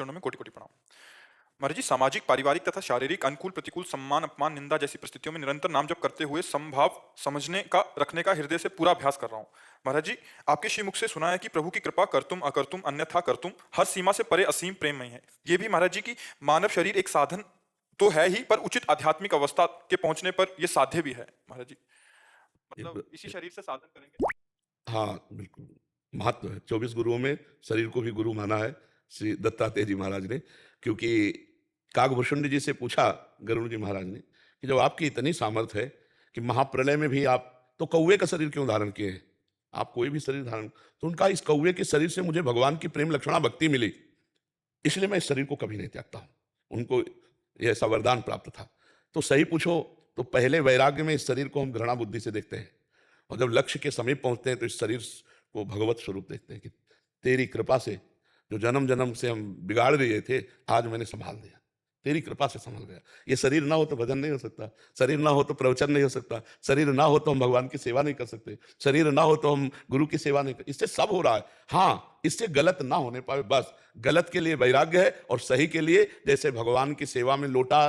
चरणों में कोटि-कोटि प्रणाम। महाराज जी, सामाजिक, पारिवारिक तथा शारीरिक अनुकूल, प्रतिकूल, सम्मान, अपमान, निंदा जैसी परिस्थितियों में निरंतर नाम जप करते हुए समभाव समझने का रखने का हृदय से पूरा अभ्यास कर रहा हूँ। महाराज जी, आपके श्रीमुख से सुना है कि प्रभु की कृपा कर्तुम अकर्तुम अन्यथा कर्तुम हर सीमा से परे असीम प्रेममयी है। ये भी महाराज जी की मानव शरीर एक साधन तो है ही, पर उचित आध्यात्मिक अवस्था के पहुंचने पर यह साध्य भी है। महाराज जी, ये मतलब ब इसी शरीर से साधन करेंगे। हाँ, बिल्कुल, महत्व है। 24 गुरुओं में शरीर को भी गुरु माना है श्री दत्तात्रेय जी महाराज ने, क्योंकि कागभूषुंड जी से पूछा गरुड़ जी महाराज ने कि जब आपकी इतनी सामर्थ्य है कि महाप्रलय में भी आप तो कौवे का शरीर क्यों धारण किए हैं? आप कोई भी शरीर धारण तो उनका इस कौवे के शरीर से मुझे भगवान की प्रेम लक्षणा भक्ति मिली, इसलिए मैं इस शरीर को कभी नहीं त्यागता हूँ। उनको ये ऐसा वरदान प्राप्त था। तो सही पूछो तो पहले वैराग्य में इस शरीर को हम घृणा बुद्धि से देखते हैं, और जब लक्ष्य के समीप पहुंचते हैं तो इस शरीर को भगवत स्वरूप देखते हैं कि तेरी कृपा से जो जन्म जन्म से हम बिगाड़ दिए थे, आज मैंने संभाल दिया, तेरी कृपा से संभल गया। ये शरीर ना हो तो भजन नहीं हो सकता, शरीर ना हो तो प्रवचन नहीं हो सकता, शरीर ना हो तो हम भगवान की सेवा नहीं कर सकते, शरीर ना हो तो हम गुरु की सेवा नहीं कर, इससे सब हो रहा है। हाँ, इससे गलत ना होने पाए बस। गलत के लिए वैराग्य है और सही के लिए जैसे भगवान की सेवा में लोटा,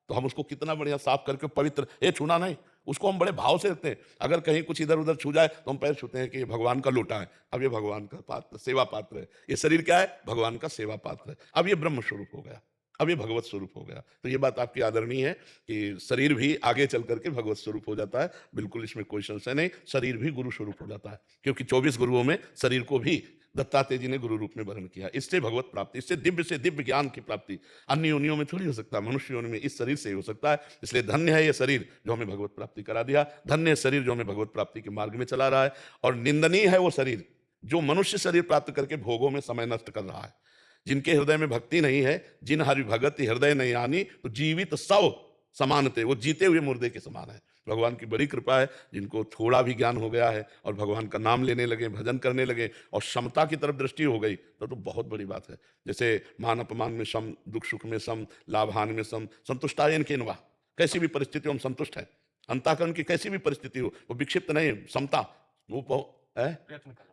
तो हम उसको कितना बढ़िया साफ करके पवित्र, ये छूना नहीं, उसको हम बड़े भाव से रखते हैं। अगर कहीं कुछ इधर उधर छू जाए तो हम पैर छूते हैं कि ये भगवान का लोटा है, अब ये भगवान का पात्र, सेवा पात्र है। ये शरीर क्या है? भगवान का सेवा पात्र है। अब ये ब्रह्म स्वरूप हो गया, अब ये भगवत स्वरूप हो गया। तो ये बात आपकी आदरणीय है कि शरीर भी आगे चल करके भगवत स्वरूप हो जाता है। बिल्कुल इसमें कोई संशय नहीं, शरीर भी गुरु स्वरूप हो जाता है, क्योंकि 24 गुरुओं में शरीर को भी दत्तात्रेय जी ने गुरु रूप में वर्ण किया। इससे भगवत प्राप्ति, इससे दिव्य ज्ञान की प्राप्ति अन्य योनियों में थोड़ी हो सकता है, मनुष्य योनि में इस शरीर से ही हो सकता है। इसलिए धन्य है ये शरीर जो हमें भगवत प्राप्ति करा दिया, धन्य है शरीर जो हमें भगवत प्राप्ति के मार्ग में चला रहा है, और निंदनीय है वो शरीर जो मनुष्य शरीर प्राप्त करके भोगों में समय नष्ट कर रहा है। जिनके हृदय में भक्ति नहीं है, जिन हरि भगत हृदय नहीं आनी, तो जीवित सौ समानते, वो जीते हुए मुर्दे के समान है। भगवान की बड़ी कृपा है, जिनको थोड़ा भी ज्ञान हो गया है और भगवान का नाम लेने लगे, भजन करने लगे और समता की तरफ दृष्टि हो गई, तो बहुत बड़ी बात है। जैसे मान अपमान में सम, दुख सुख में सम, लाभ हानि में सम, संतुष्टायन केनवा, कैसी भी परिस्थिति हम संतुष्ट है। अंताकरण की कैसी भी परिस्थिति हो, वो विक्षिप्त नहीं, समता, वो है।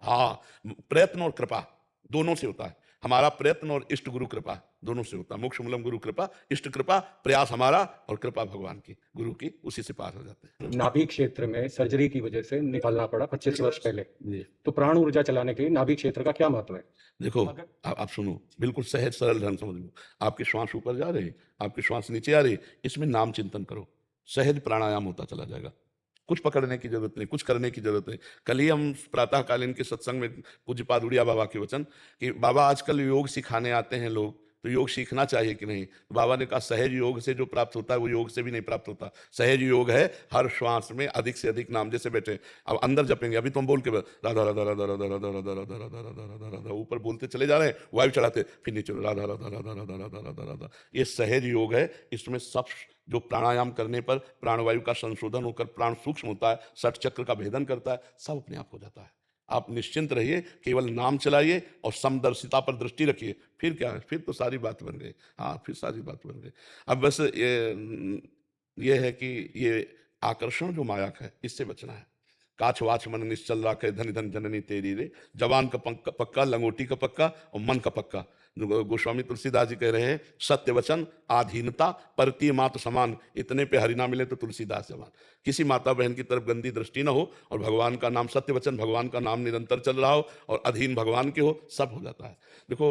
हाँ, प्रयत्न और कृपा दोनों से होता है। हमारा प्रयत्न और इष्ट गुरु कृपा दोनों से होता है। मोक्ष मूलम गुरु कृपा, इष्ट कृपा, प्रयास हमारा और कृपा भगवान की, गुरु की, उसी से पार हो जाते हैं। नाभि क्षेत्र में सर्जरी की वजह से निकालना पड़ा 25 वर्ष पहले। तो प्राण ऊर्जा चलाने के लिए नाभि क्षेत्र का क्या महत्व है? देखो, आप सुनो, बिल्कुल सहज सरल ढंग समझ लो। आपकी श्वास ऊपर जा रही, आपकी श्वास नीचे आ रही, इसमें नाम चिंतन करो, सहज प्राणायाम होता चला जाएगा। कुछ पकड़ने की जरूरत नहीं, कुछ करने की जरूरत नहीं। कल ही हम प्रातःकालीन के सत्संग में पूज्यपाद उड़िया बाबा के वचन कि बाबा आजकल योग सिखाने आते हैं लोग, तो योग सीखना चाहिए कि नहीं? तो बाबा ने कहा सहज योग से जो प्राप्त होता है वो योग से भी नहीं प्राप्त होता। सहज योग है हर श्वास में अधिक से अधिक नाम, जैसे बैठे अब अंदर जपेंगे, अभी तुम बोल के राधा राधा राधा राधा राधा राधा राधा राधा राधा राधा राधा ऊपर बोलते चले जा रहे हैं, वायु चढ़ाते, फिर नीचे राधा राधा राधा राधा राधा राधा राधा। ये सहज योग है। इसमें सब जो प्राणायाम करने पर प्राणवायु का संशोधन होकर प्राण सूक्ष्म होता है, षट चक्र का भेदन करता है, सब अपने आप हो जाता है। आप निश्चिंत रहिए, केवल नाम चलाइए और समदर्शिता पर दृष्टि रखिए, फिर क्या है, फिर तो सारी बात बन गई। हाँ, फिर सारी बात बन गई। अब बस ये है कि ये आकर्षण जो माया है, इससे बचना है। काछ वाछ मन निश्चल राखे, धन धन जननी तेरी रे, जवान का पक्का, लंगोटी का पक्का और मन का पक्का। जो गोस्वामी तुलसीदास जी कह रहे हैं, सत्य वचन, आधीनता, परतीय मात समान, इतने पे हरि ना मिले तो तुलसीदास जवान। किसी माता बहन की तरफ गंदी दृष्टि ना हो और भगवान का नाम, सत्य वचन, भगवान का नाम निरंतर चल रहा हो और अधीन भगवान के हो, सब हो जाता है। देखो,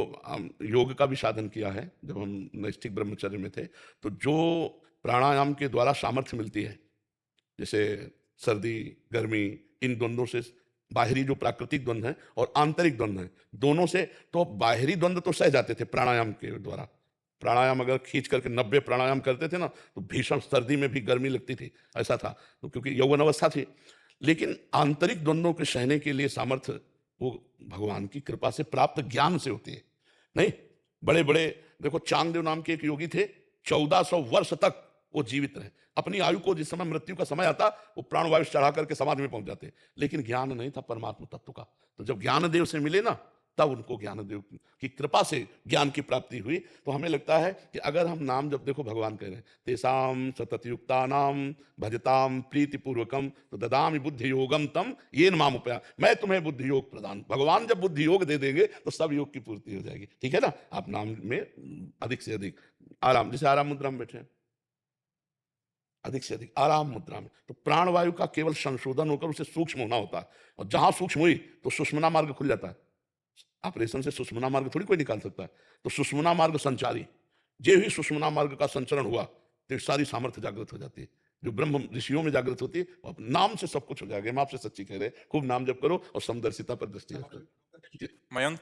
योग का भी साधन किया है जब हम नैष्ठिक ब्रह्मचर्य में थे, तो जो प्राणायाम के द्वारा सामर्थ्य मिलती है, जैसे सर्दी गर्मी, इन द्वंद्वों से, बाहरी जो प्राकृतिक द्वंद्व है और आंतरिक द्वंद्व है, दोनों से, तो बाहरी द्वंद्व तो सह जाते थे प्राणायाम के द्वारा। प्राणायाम अगर खींच करके 90 प्राणायाम करते थे ना, तो भीषण सर्दी में भी गर्मी लगती थी, ऐसा था, तो क्योंकि यौवन अवस्था थी। लेकिन आंतरिक द्वंद्वों के सहने के लिए सामर्थ्य वो भगवान की कृपा से प्राप्त ज्ञान से होती है। नहीं, बड़े बड़े, देखो चांगदेव नाम के एक योगी थे, 1400 वर्ष तक वो जीवित रहे। अपनी आयु को जिस समय मृत्यु का समय आता, वो प्राणवायु चढ़ा करके समाधि में पहुंच जाते, लेकिन ज्ञान नहीं था परमात्मा तत्व का। तो जब ज्ञान देव से मिले ना, तब उनको ज्ञानदेव की कृपा से ज्ञान की प्राप्ति हुई। तो हमें लगता है कि अगर हम नाम जब देखो भगवान कह रहे हैं तेषाम सततयुक्तानाम भजताम प्रीतिपूर्वकम तो ददामि बुद्धि योगम तम येन माम उपया, मैं तुम्हें बुद्धि योग प्रदान। भगवान जब बुद्धि योग दे देंगे तो सब योग की पूर्ति हो जाएगी। ठीक है ना, आप नाम में अधिक से अधिक आराम, जैसे आराम मुद्रा में बैठे हैं, अधिक से अधिक आराम मुद्रा में, तो प्राणवायु का केवल संशोधन होकर उसे सूक्ष्म होना होता है, और जहां सूक्ष्म हुई तो सुषुम्ना मार्ग खुल जाता है। ऑपरेशन से सुषुम्ना मार्ग थोड़ी कोई निकाल सकता है, तो सुषुम्ना मार्ग संचारी, जे ही सुषुम्ना मार्ग का संचरण हुआ तो सारी सामर्थ्य जागृत हो जाती है, जो ब्रह्म ऋषियों में जागृत होती है, वो अपने नाम से सब कुछ हो जाएगा। हम आपसे सच्ची कह रहे हैं, खूब नाम जप करो और समदर्शिता पर दृष्टि रखो। मयंक